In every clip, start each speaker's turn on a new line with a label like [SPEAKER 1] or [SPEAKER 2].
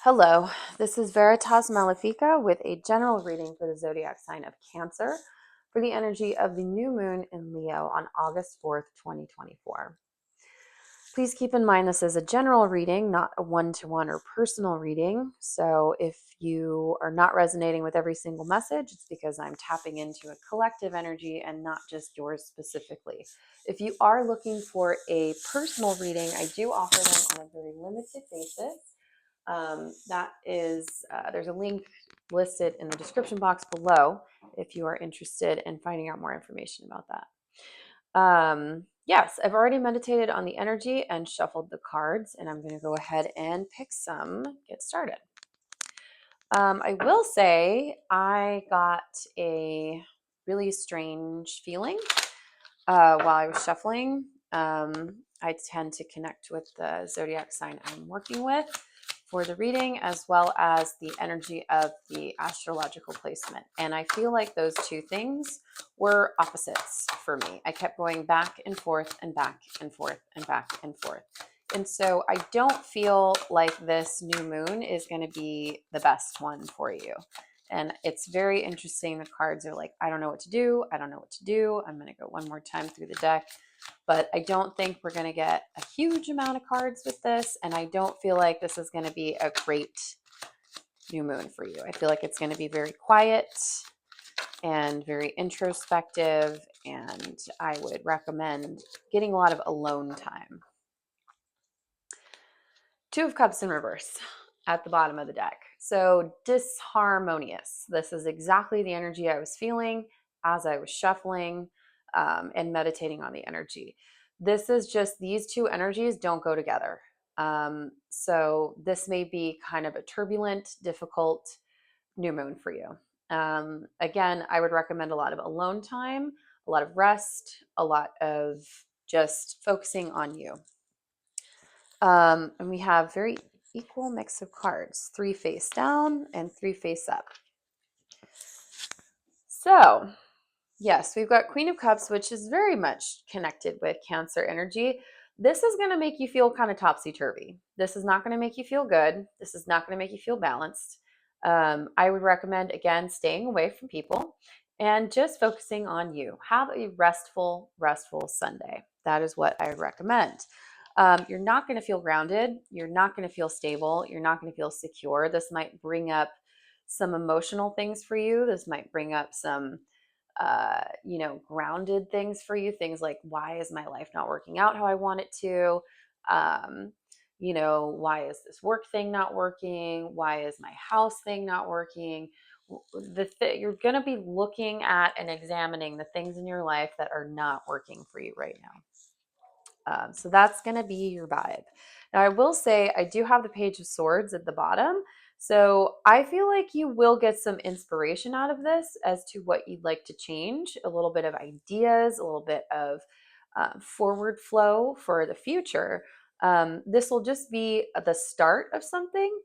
[SPEAKER 1] Hello, this is Veritas Malefica with a general reading for the zodiac sign of Cancer for the energy of the new moon in Leo on August 4th, 2024. Please keep in mind this is a general reading, not a one-to-one or personal reading. So if you are not resonating with every single message, it's because I'm tapping into a collective energy and not just yours specifically. If you are looking for a personal reading, I do offer them on a very limited basis. There's a link listed in the description box below if you are interested in finding out more information about that. Yes, I've already meditated on the energy and shuffled the cards, and I'm going to go ahead and pick some, get started. I will say I got a really strange feeling while I was shuffling. I tend to connect with the zodiac sign I'm working with for the reading, as well as the energy of the astrological placement. And I feel like those two things were opposites for me. I kept going back and forth and back and forth and back and forth. And so I don't feel like this new moon is going to be the best one for you. And it's very interesting. The cards are like, I don't know what to do. I don't know what to do. I'm going to go one more time through the deck. But I don't think we're going to get a huge amount of cards with this. And I don't feel like this is going to be a great new moon for you. I feel like it's going to be very quiet and very introspective. And I would recommend getting a lot of alone time. Two of Cups in reverse at the bottom of the deck. So disharmonious. This is exactly the energy I was feeling as I was shuffling and meditating on the energy. This is just, these two energies don't go together. So this may be kind of a turbulent, difficult new moon for you. Again, I would recommend a lot of alone time, a lot of rest, a lot of just focusing on you. And we have very equal mix of cards, 3 face down and 3 face up. So yes, we've got Queen of Cups, which is very much connected with Cancer energy. This is going to make you feel kind of topsy-turvy. This is not going to make you feel good. This is not going to make you feel balanced. I would recommend, again, staying away from people and just focusing on you. Have a restful Sunday. That is what I would recommend. You're not going to feel grounded. You're not going to feel stable. You're not going to feel secure. This might bring up some emotional things for you. This might bring up some grounded things for you. Things like, why is my life not working out how I want it to? Why is this work thing not working? Why is my house thing not working? You're going to be looking at and examining the things in your life that are not working for you right now. So that's going to be your vibe. Now, I will say I do have the Page of Swords at the bottom. So I feel like you will get some inspiration out of this as to what you'd like to change, a little bit of ideas, a little bit of forward flow for the future. This will just be the start of something.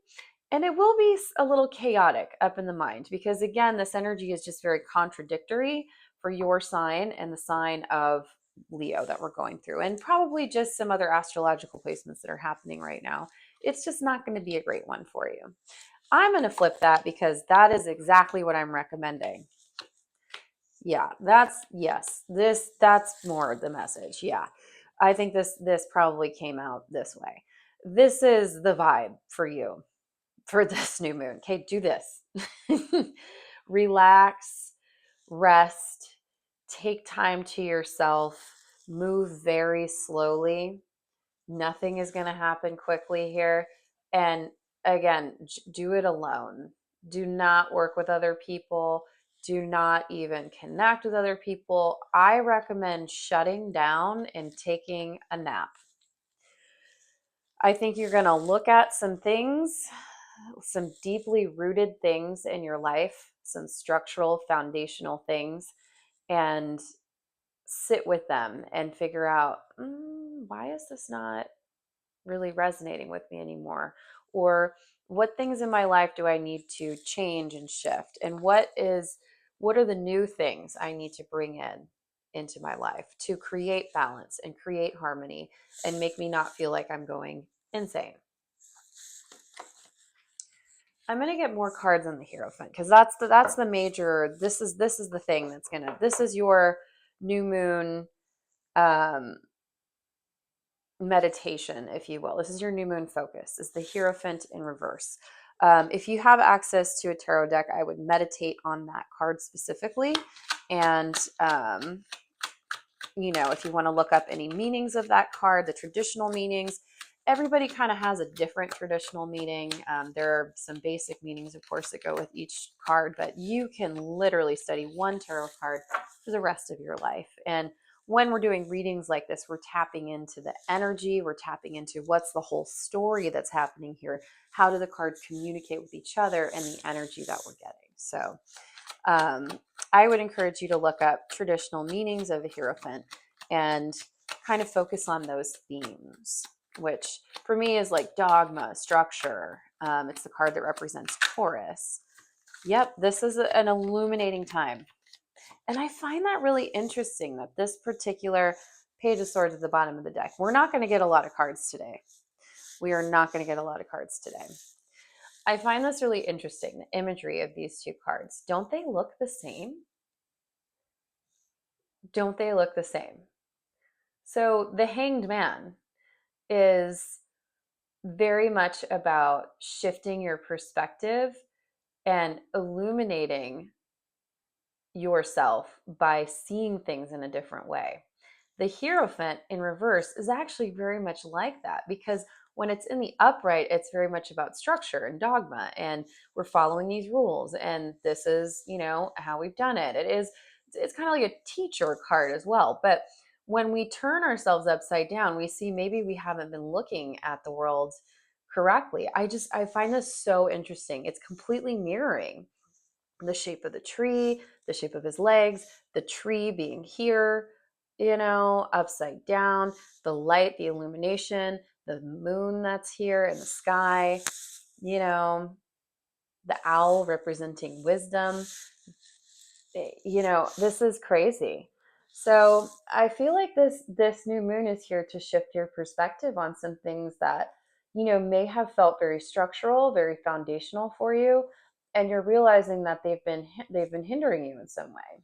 [SPEAKER 1] And it will be a little chaotic up in the mind because, again, this energy is just very contradictory for your sign and the sign of Leo that we're going through, and probably just some other astrological placements that are happening right now. It's just not going to be a great one for you. I'm going to flip that because that is exactly what I'm recommending. Yeah, that's more the message. Yeah. I think this probably came out this way. This is the vibe for you for this new moon. Okay, do this. Relax, rest, take time to yourself, move very slowly. Nothing is going to happen quickly here. And again, do it alone. Do not work with other people. Do not even connect with other people. I recommend shutting down and taking a nap. I think you're going to look at some things, some deeply rooted things in your life, some structural, foundational things, and sit with them and figure out, why is this not really resonating with me anymore? Or what things in my life do I need to change and shift? And what are the new things I need to bring into my life to create balance and create harmony and make me not feel like I'm going insane? I'm gonna get more cards on the Hierophant because that's the major. This is the thing that's gonna. This is your new moon um, meditation, if you will. This is your new moon focus. Is the Hierophant in reverse. If you have access to a tarot deck, I would meditate on that card specifically, and if you want to look up any meanings of that card, the traditional meanings, everybody kind of has a different traditional meaning. There are some basic meanings, of course, that go with each card, but you can literally study one tarot card for the rest of your life. And when we're doing readings like this, we're tapping into the energy, we're tapping into what's the whole story that's happening here. How do the cards communicate with each other and the energy that we're getting? So I would encourage you to look up traditional meanings of the Hierophant and kind of focus on those themes, which for me is like dogma, structure. It's the card that represents Taurus. Yep, this is an illuminating time. And I find that really interesting that this particular Page of Swords at the bottom of the deck, we're not going to get a lot of cards today. We are not going to get a lot of cards today. I find this really interesting, the imagery of these two cards. Don't they look the same? Don't they look the same? So the Hanged Man is very much about shifting your perspective and illuminating yourself by seeing things in a different way. The Hierophant in reverse is actually very much like that, because when it's in the upright, it's very much about structure and dogma, and we're following these rules, and this is, how we've done it. It's kind of like a teacher card as well. But when we turn ourselves upside down, we see maybe we haven't been looking at the world correctly. I find this so interesting. It's completely mirroring the shape of the tree, the shape of his legs, the tree being here, upside down, the light, the illumination, the moon that's here in the sky, the owl representing wisdom. This is crazy. So I feel like this new moon is here to shift your perspective on some things that may have felt very structural, very foundational for you, and you're realizing that they've been hindering you in some way.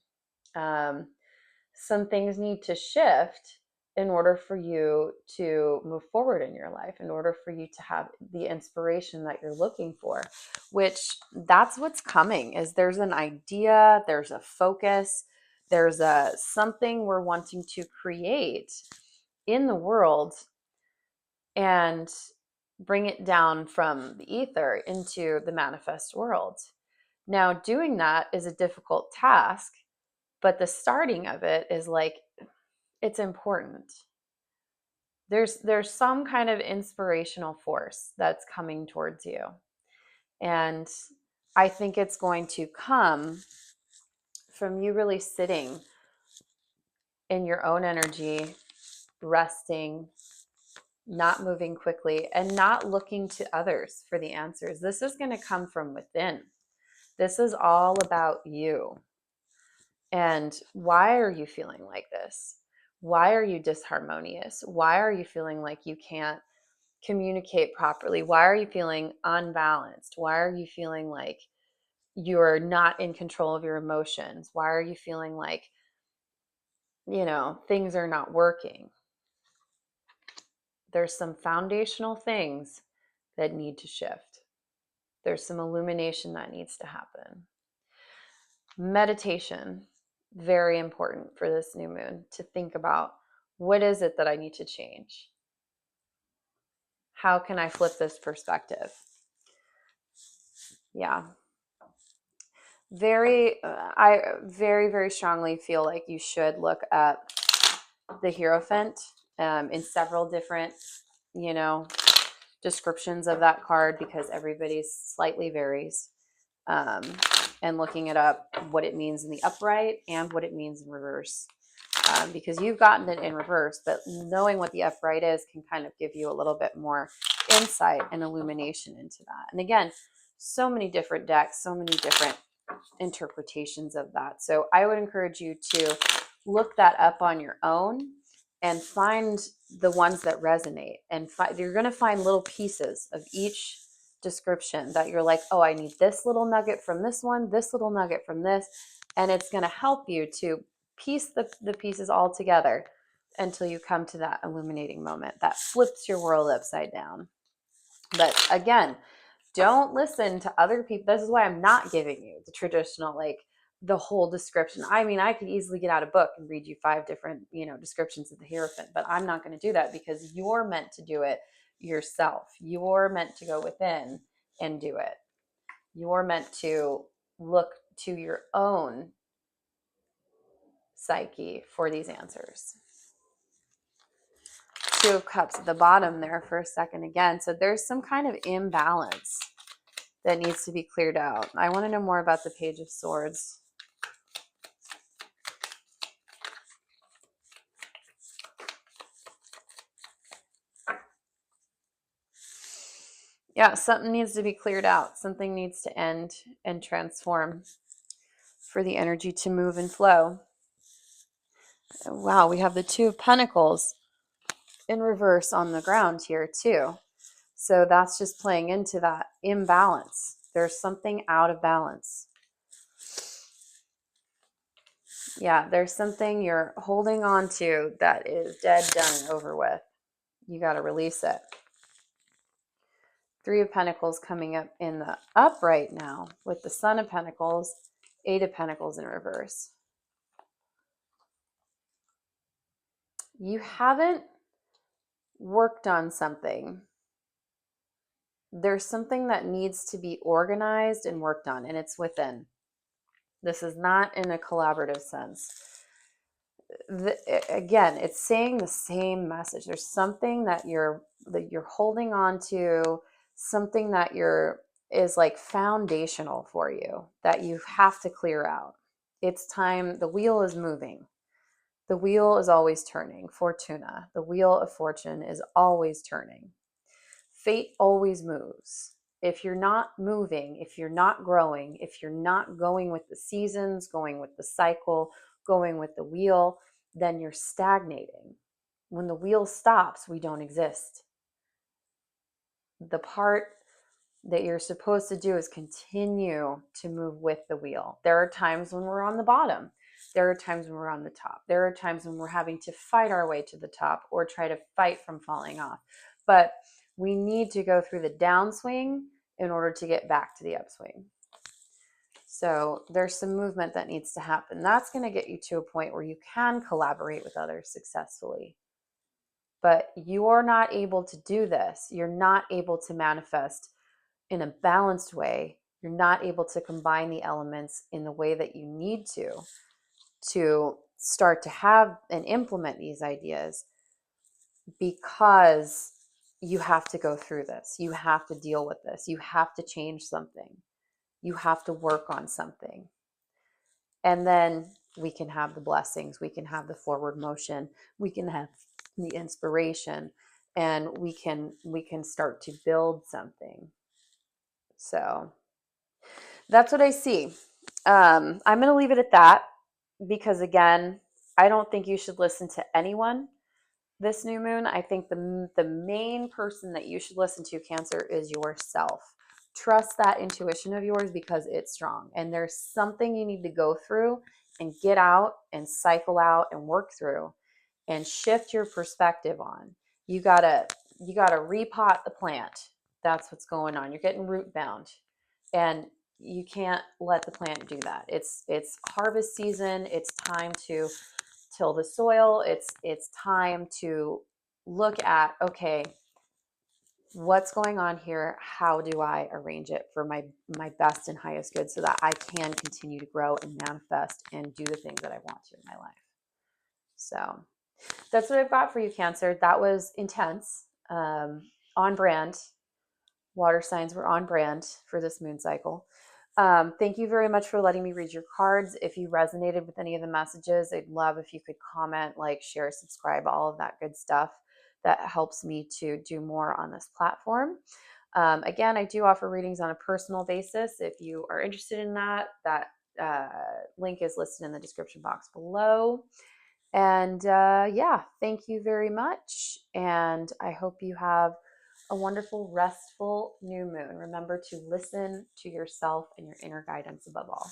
[SPEAKER 1] Some things need to shift in order for you to move forward in your life, in order for you to have the inspiration that you're looking for, which that's what's coming. Is there's an idea, there's a focus, there's a something we're wanting to create in the world and bring it down from the ether into the manifest world. Now, doing that is a difficult task, but the starting of it is like, it's important. There's some kind of inspirational force that's coming towards you. And I think it's going to come from you really sitting in your own energy, resting, not moving quickly, and not looking to others for the answers. This is going to come from within. This is all about you. And why are you feeling like this? Why are you disharmonious? Why are you feeling like you can't communicate properly? Why are you feeling unbalanced? Why are you feeling like you're not in control of your emotions? Why are you feeling like, things are not working? There's some foundational things that need to shift. There's some illumination that needs to happen. Meditation, very important for this new moon, to think about, what is it that I need to change? How can I flip this perspective? Yeah. I very, very strongly feel like you should look up the Hierophant in several different, descriptions of that card, because everybody's slightly varies. And looking it up, what it means in the upright and what it means in reverse. Because you've gotten it in reverse, but knowing what the upright is can kind of give you a little bit more insight and illumination into that. And again, so many different decks, so many different interpretations of that. So I would encourage you to look that up on your own and find the ones that resonate. And you're going to find little pieces of each description that you're like, oh, I need this little nugget from this one, this little nugget from this, and it's going to help you to piece the pieces all together until you come to that illuminating moment that flips your world upside down. But again, don't listen to other people. This is why I'm not giving you the traditional, like the whole description. I mean, I could easily get out a book and read you 5 different, descriptions of the Hierophant, but I'm not going to do that because you're meant to do it yourself. You're meant to go within and do it. You're meant to look to your own psyche for these answers. 2 of Cups at the bottom there for a second again. So there's some kind of imbalance that needs to be cleared out. I want to know more about the Page of Swords. Yeah, something needs to be cleared out. Something needs to end and transform for the energy to move and flow. Wow, we have the 2 of Pentacles in reverse on the ground here too. So that's just playing into that imbalance. There's something out of balance. Yeah, there's something you're holding on to that is dead, done, and over with. You got to release it. 3 of Pentacles coming up in the upright now with the Son of Pentacles, 8 of Pentacles in reverse. You haven't worked on something. There's something that needs to be organized and worked on, and it's within. This is not in a collaborative sense. Again, it's saying the same message. There's something that you're holding on to, something that is like foundational for you that you have to clear out. It's time. The wheel is moving. The wheel is always turning. Fortuna, the wheel of fortune, is always turning. Fate always moves. If you're not moving, if you're not growing, if you're not going with the seasons, going with the cycle, going with the wheel, then you're stagnating. When the wheel stops, we don't exist. The part that you're supposed to do is continue to move with the wheel. There are times when we're on the bottom. There are times when we're on the top. There are times when we're having to fight our way to the top or try to fight from falling off. But we need to go through the downswing in order to get back to the upswing. So there's some movement that needs to happen. That's going to get you to a point where you can collaborate with others successfully. But you're not able to do this. You're not able to manifest in a balanced way. You're not able to combine the elements in the way that you need to start to have and implement these ideas, because you have to go through this. You have to deal with this. You have to change something. You have to work on something. And then we can have the blessings. We can have the forward motion. We can have the inspiration, and we can start to build something. So that's what I see. I'm going to leave it at that because, again, I don't think you should listen to anyone this new moon. I think the main person that you should listen to, Cancer, is yourself. Trust that intuition of yours because it's strong. And there's something you need to go through and get out and cycle out and work through and shift your perspective on. You gotta repot the plant. That's what's going on. You're getting root bound. And you can't let the plant do that. It's harvest season. It's time to till the soil. It's time to look at, okay, what's going on here? How do I arrange it for my best and highest good so that I can continue to grow and manifest and do the things that I want to in my life? So that's what I've got for you, Cancer. That was intense, on brand. Water signs were on brand for this moon cycle. Thank you very much for letting me read your cards. If you resonated with any of the messages, I'd love if you could comment, like, share, subscribe, all of that good stuff. That helps me to do more on this platform. Again, I do offer readings on a personal basis. If you are interested in that link is listed in the description box below. And yeah, thank you very much. And I hope you have a wonderful, restful new moon. Remember to listen to yourself and your inner guidance above all.